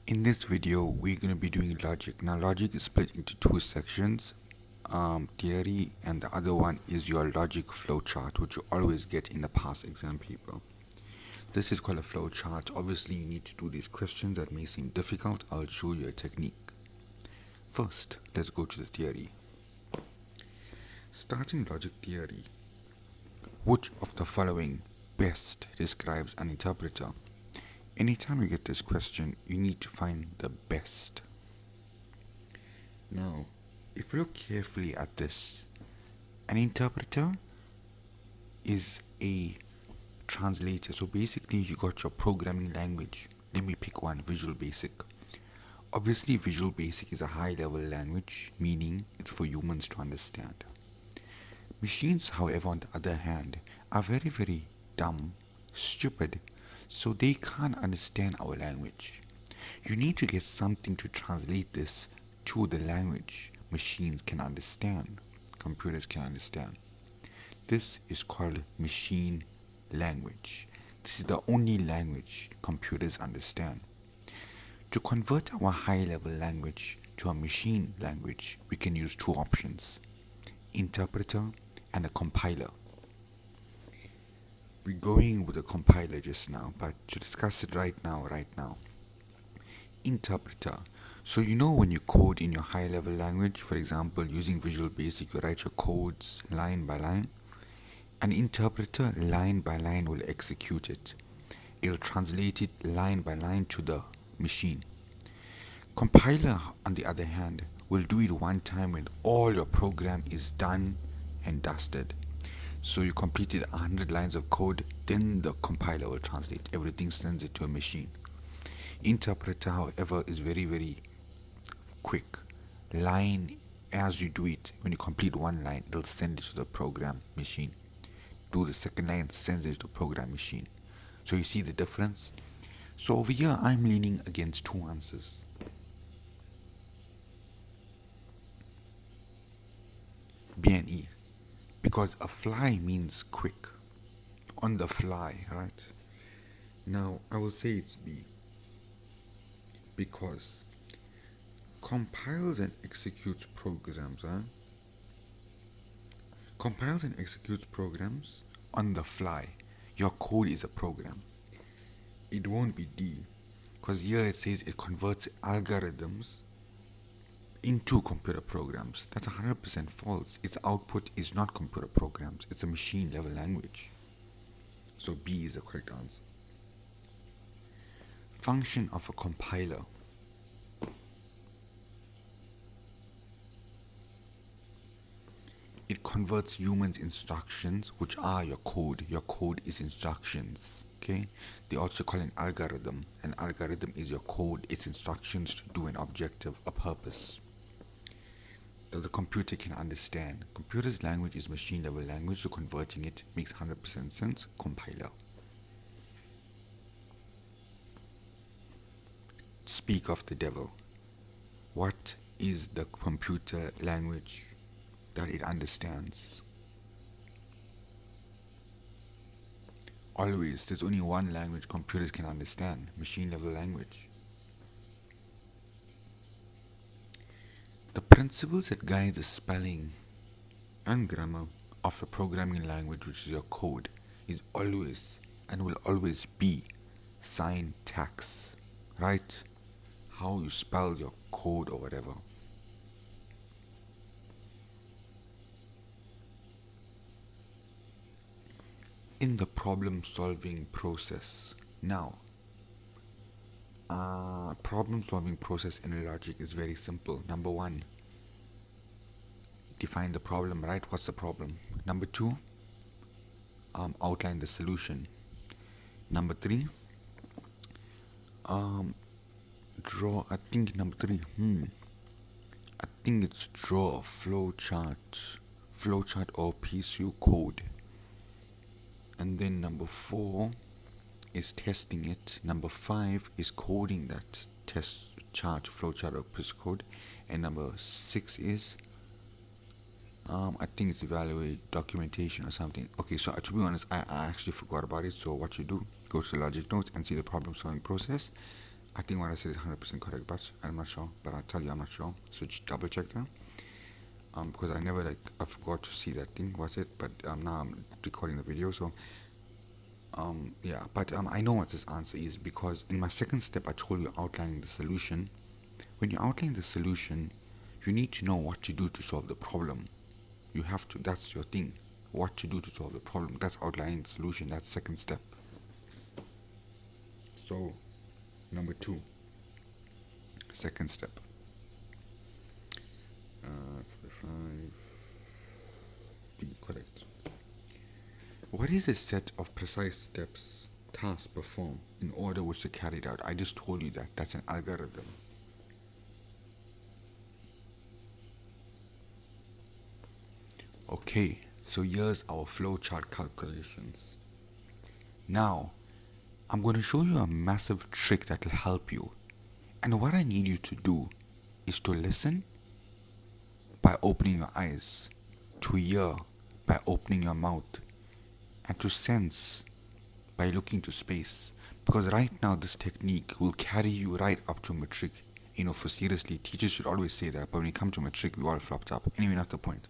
In this video, we're going to be doing logic. Now, logic is split into two sections, theory, and the other one is your logic flow chart, which you always get in the past exam paper. This is called a flow chart. Obviously, you need to do these questions that may seem difficult. I'll show you a technique. First, let's go to the theory. Starting logic theory. Which of the following best describes an interpreter? Anytime you get this question, you need to find the best. Now, if you look carefully at this, an interpreter is a translator. So basically, you got your programming language. Let me pick one, Visual Basic. Obviously, Visual Basic is a high level language, meaning it's for humans to understand. Machines, however, on the other hand, are very, very dumb, stupid, so they can't understand our language. You need to get something to translate this to the language machines can understand, computers can understand. This is called machine language. This is the only language computers understand. To convert our high level language to a machine language, we can use two options: interpreter and a compiler. We're going with a compiler just now, but to discuss it right now. Interpreter. So you know when you code in your high level language, for example, using Visual Basic, you write your codes line by line. An interpreter line by line will execute it. It'll translate it line by line to the machine. Compiler, on the other hand, will do it one time when all your program is done and dusted. So you completed 100 lines of code, then the compiler will translate everything, sends it to a machine. Interpreter, however, is very, very quick. Line, as you do it, when you complete one line, it'll send it to the program machine. Do the second line, sends it to the program machine. So you see the difference? So over here, I'm leaning against two answers. B and E. Because a fly means quick. On the fly, right? Now, I will say it's B. Because compiles and executes programs, compiles and executes programs on the fly. Your code is a program. It won't be D, because here it says it converts algorithms into computer programs. That's 100% false. Its output is not computer programs, it's a machine level language. So B is the correct answer. Function of a compiler. It converts humans' instructions, which are your code. Your code is instructions. Okay? They also call an algorithm. An algorithm is your code, its instructions to do an objective, a purpose that the computer can understand. Computer's language is machine level language, so converting it makes 100% sense. Compiler. Speak of the devil. What is the computer language that it understands? Always, there's only one language computers can understand: machine level language. The principles that guide the spelling and grammar of a programming language, which is your code, is always and will always be syntax, right? How you spell your code or whatever. In the problem solving process. Now, problem solving process in logic is very simple. Number one, define the problem, right? What's the problem? Number two, outline the solution. Number three, draw, I think number three, I think it's draw a flowchart or PSU code. And then number four is testing it. Number five is coding that test chart, flowchart or PSU code. And number six is I think it's evaluate documentation or something. Okay, so to be honest, I actually forgot about it. So what you do, go to the logic notes and see the problem solving process. I think what I said is 100% correct, but I'm not sure. But I'll tell you I'm not sure. So just double check that. Because I never I forgot to see that thing, was it? But now I'm recording the video, so yeah. But I know what this answer is because in my second step I told you outlining the solution. When you outline the solution, you need to know what to do to solve the problem. You have to. That's your thing. What to do to solve the problem. That's outlining the solution. That's second step. So, number 2. Second step. 45. B, correct. What is a set of precise steps tasks perform in order which to carry it out? I just told you that. That's an algorithm. Okay, so here's our flowchart calculations. Now, I'm going to show you a massive trick that will help you. And what I need you to do is to listen by opening your eyes, to hear by opening your mouth, and to sense by looking to space. Because right now this technique will carry you right up to matric. For seriously, teachers should always say that, but when you come to matric, we all flopped up. Anyway, not the point.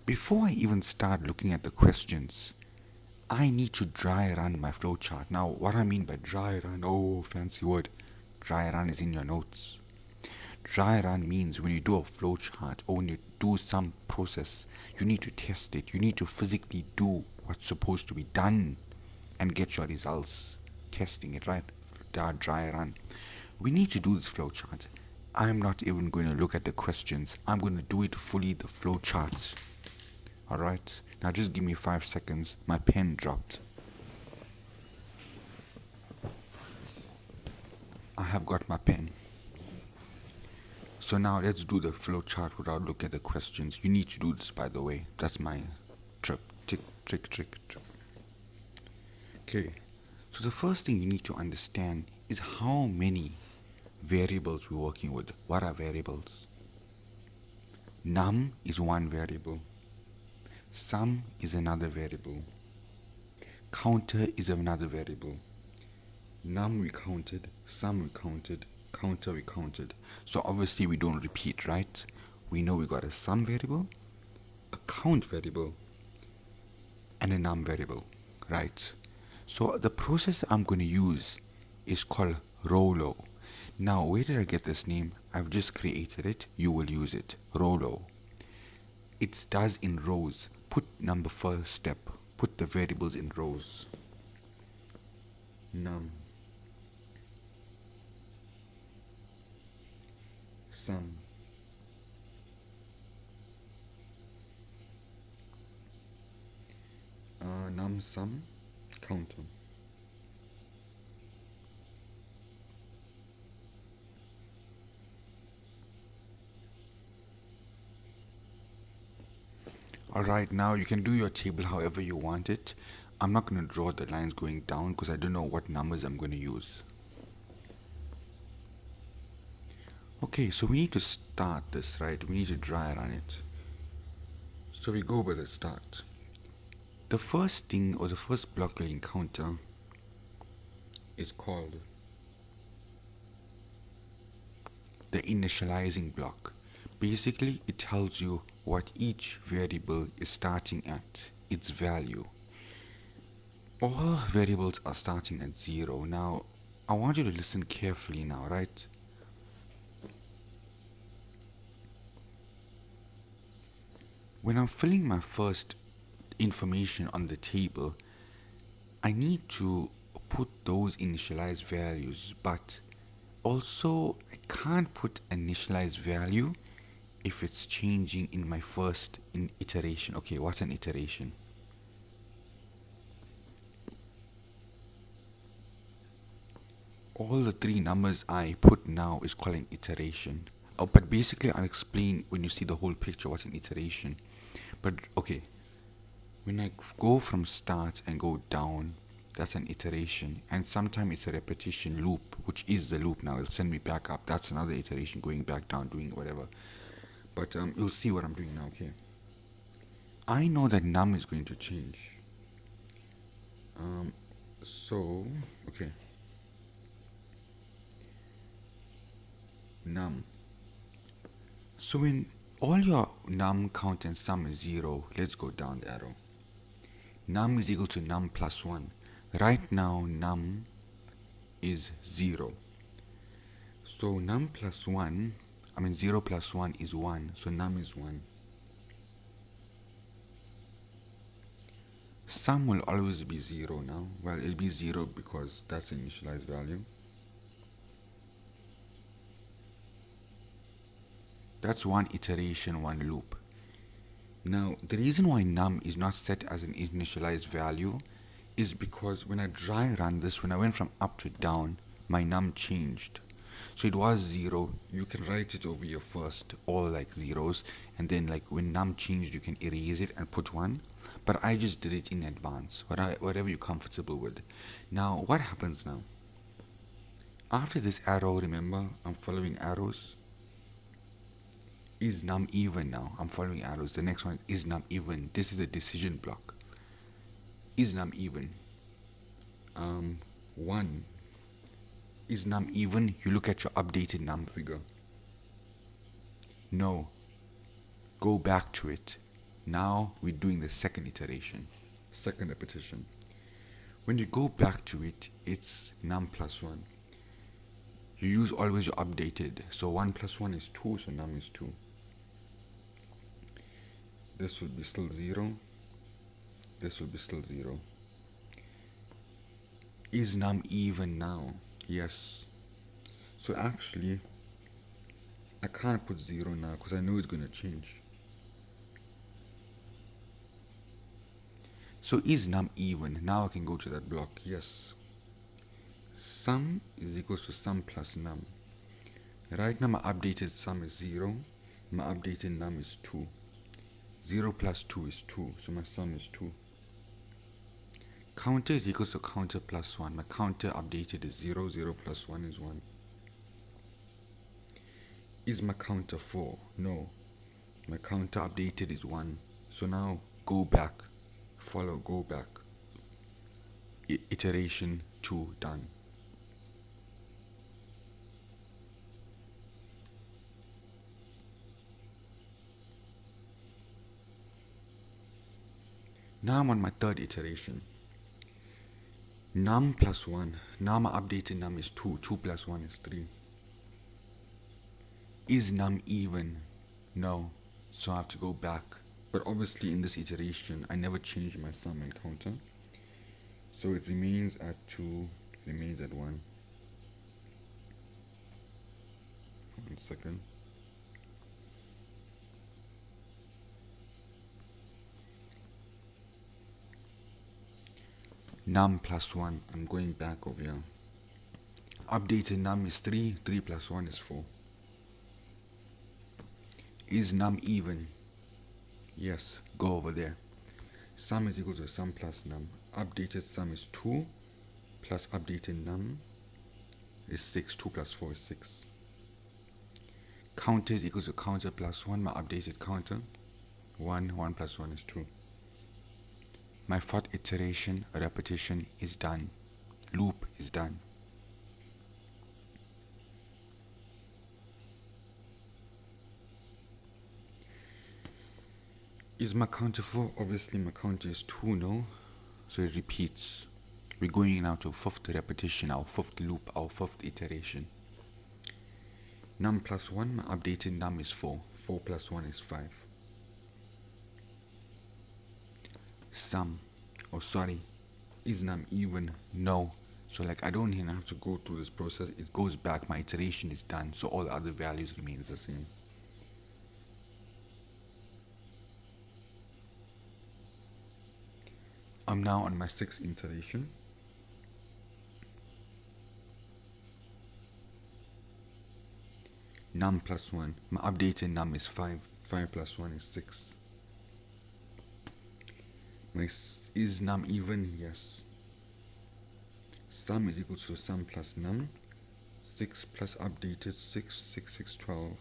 Before I even start looking at the questions, I need to dry run my flowchart. Now, what I mean by dry run, oh, fancy word. Dry run is in your notes. Dry run means when you do a flowchart or when you do some process, you need to test it. You need to physically do what's supposed to be done and get your results. Testing it, right? Dry run. We need to do this flowchart. I'm not even going to look at the questions. I'm going to do it fully, the flowchart. Alright, now just give me 5 seconds. My pen dropped. I have got my pen. So now let's do the flowchart without looking at the questions. You need to do this, by the way. That's my trick. Okay, so the first thing you need to understand is how many variables we're working with. What are variables? Num is one variable. Sum is another variable. Counter is another variable. Num we counted, sum we counted, counter we counted. So obviously we don't repeat, right? We know we got a sum variable, a count variable, and a num variable, right? So the process I'm going to use is called Rollo. Now, where did I get this name? I've just created it. You will use it. Rollo. It does in rows. Put number first step. Put the variables in rows. Num. Sum. Num, sum, counter. Alright, now you can do your table however you want it. I'm not going to draw the lines going down because I don't know what numbers I'm going to use. Okay, so we need to start this, right? We need to dry run it. So we go by the start. The first thing or the first block you'll encounter is called the initializing block. Basically, it tells you what each variable is starting at, its value. All variables are starting at 0. Now, I want you to listen carefully now, right? When I'm filling my first information on the table, I need to put those initialized values, but also I can't put initialized value if it's changing in my first iteration. Okay, what's an iteration? All the 3 numbers I put now is called an iteration. But basically I'll explain when you see the whole picture what's an iteration. But okay, when I go from start and go down, that's an iteration. And sometimes it's a repetition loop, which is the loop now. It'll send me back up. That's another iteration, going back down, doing whatever. But you'll see what I'm doing now, okay? I know that num is going to change. Okay. num. So when all your num, count and sum is 0, let's go down the arrow. Num is equal to num plus 1. Right now num is 0. So num plus 1, 0 plus 1 is 1, so num is 1. Sum will always be 0 now. Well, it'll be 0 because that's the initialized value. That's one iteration, one loop. Now, the reason why num is not set as an initialized value is because when I dry run this, when I went from up to down, my num changed. So it was 0, you can write it over here first, all like zeros, and then like when num changed, you can erase it and put 1. But I just did it in advance, whatever you're comfortable with. Now, what happens now? After this arrow, remember, I'm following arrows. Is num even now? I'm following arrows. The next one is num even. This is a decision block. Is num even? 1. Is num even? You look at your updated num figure. No. Go back to it. Now we're doing the second iteration, second repetition. When you go back to it, it's num plus 1. You use always your updated. So 1 plus 1 is 2, so num is 2. This will be still 0. This will be still 0. Is num even now? Yes. So actually, I can't put 0 now because I know it's going to change. So is num even? Now I can go to that block. Yes. Sum is equals to sum plus num. Right now my updated sum is 0. My updated num is 2. 0 plus 2 is 2. So my sum is 2. Counter is equals to counter plus 1. My counter updated is 0. 0 plus 1 is 1. Is my counter 4? No. My counter updated is 1. So now go back. Follow, go back. Iteration 2 done. Now I'm on my third iteration. Num plus 1. Now my updated num is 2. 2 plus 1 is 3. Is num even? No. So I have to go back. But obviously in this iteration, I never changed my sum and counter. So it remains at 2, remains at 1. 1 second. Num plus 1, I'm going back over here. Updated num is 3, 3 plus 1 is 4. Is num even? Yes, go over there. Sum is equal to sum plus num. Updated sum is 2 plus updated num is 6. 2 plus 4 is 6. Counter is equal to counter plus 1. My updated counter 1. 1 plus 1 is 2. My fourth iteration, repetition, is done. Loop is done. Is my counter 4? Obviously my counter is 2, no? So it repeats. We're going now to fifth repetition, our fifth loop, our fifth iteration. Num plus 1, my updated num is 4. 4 plus 1 is 5. Sum, is num even? No. So like I don't even have to go through this process. It goes back, my iteration is done, so all the other values remains the same. I'm now on my sixth iteration. Num plus 1. My updated num is 5. 5 plus 1 is 6. Is num even? Yes. Sum is equal to sum plus num. 6 plus updated 6. 6, 6, 12.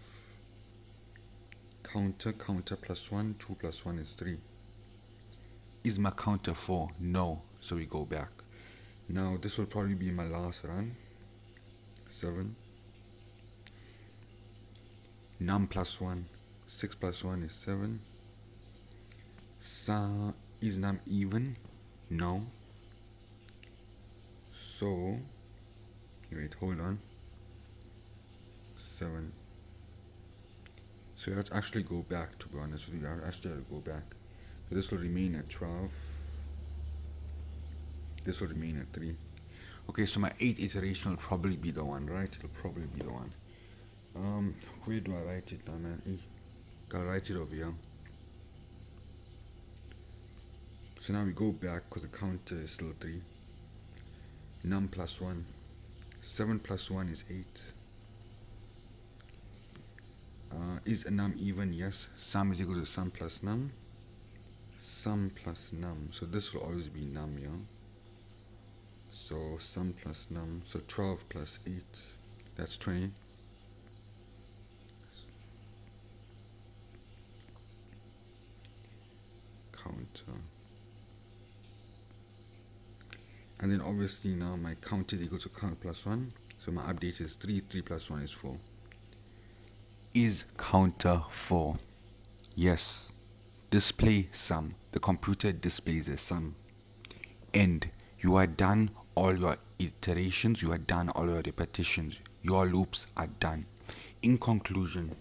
Counter plus 1. 2 plus 1 is 3. Is my counter 4? No. So we go back. Now this will probably be my last run. 7. num plus 1, 6 plus 1 is 7. Is num even? No. So, wait, hold on. 7. So you have to actually go back, to be honest with you. I actually have to go back. So this will remain at 12. This will remain at 3. Okay, so my 8th iteration will probably be the one, right? It'll probably be the one. Where do I write it now, man? Gotta write it over here. So now we go back because the counter is still 3. Num plus 1. 7 plus 1 is 8. Is a num even? Yes. Sum is equal to sum plus num. Sum plus num. So this will always be num, yeah? So sum plus num. So 12 plus 8. That's 20. Counter. And then obviously now my count is equal to count plus 1. So my update is 3. 3 plus 1 is 4. Is counter 4? Yes. Display sum. The computer displays a sum. End. You are done all your iterations. You are done all your repetitions. Your loops are done. In conclusion,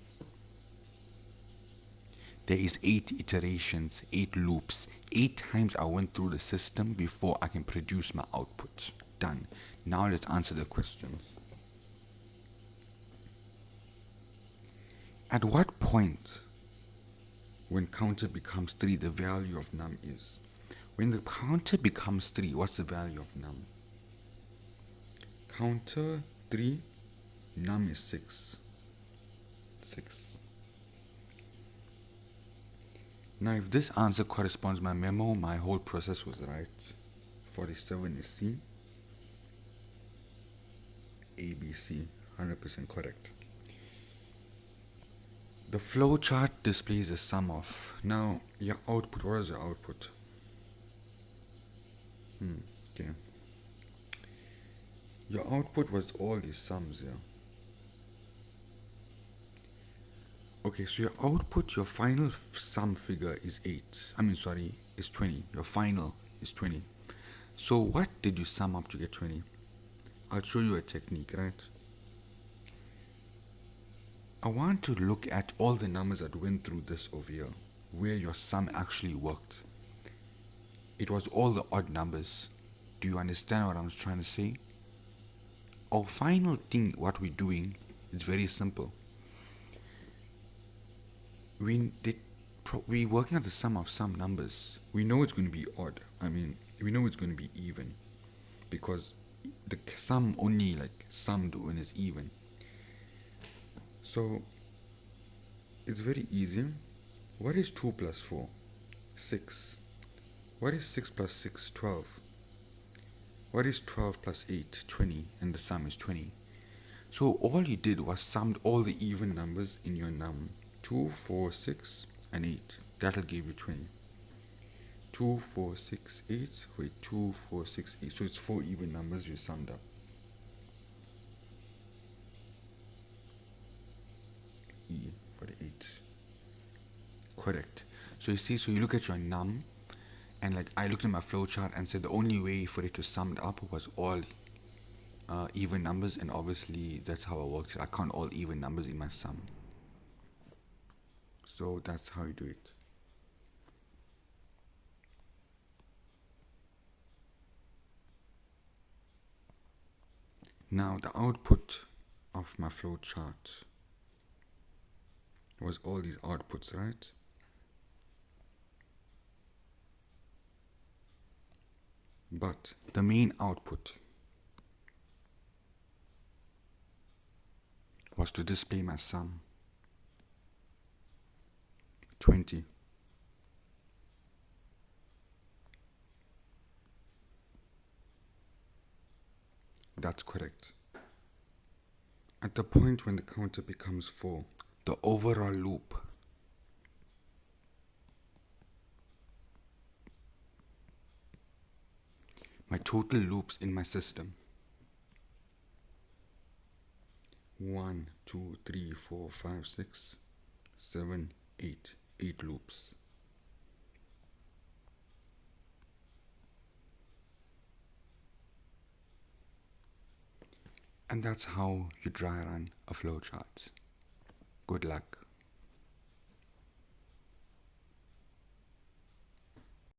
there is 8 iterations, 8 loops. 8 times I went through the system before I can produce my output. Done. Now let's answer the questions. At what point, when counter becomes 3, the value of num is? When the counter becomes 3, what's the value of num? Counter 3, num is 6. 6. Now if this answer corresponds to my memo, my whole process was right. 47 is C. A, B, C, 100% correct. The flow chart displays a sum of. Now your output, what is your output? Okay. Your output was all these sums here. Okay, so your output, your final sum figure is 8. Is 20. Your final is 20. So what did you sum up to get 20? I'll show you a technique, right? I want to look at all the numbers that went through this over here, where your sum actually worked. It was all the odd numbers. Do you understand what I'm trying to say? Our final thing, what we're doing, is very simple. We're working out the sum of some numbers. We know it's going to be odd. We know it's going to be even, because the sum only summed when it's even. So it's very easy. What is 2 plus 4? 6. What is 6 plus 6? 12. What is 12 plus 8? 20. And the sum is 20. So all you did was summed all the even numbers in your num. 2, 4, 6, and 8. That'll give you 20. 2, 4, 6, 8. Wait, 2, 4, 6, 8. So it's 4 even numbers you summed up. E for the 8. Correct. So you see, so you look at your num, and I looked at my flowchart and said the only way for it to sum it up was all even numbers, and obviously that's how it works. I count all even numbers in my sum. So that's how you do it. Now the output of my flowchart was all these outputs, right? But the main output was to display my sum. 20. That's correct. At the point when the counter becomes 4, the overall loop my total loops in my system 1, 2, 3, 4, 5, 6, 7, 8. 8 loops. And that's how you dry run a flowchart. Good luck.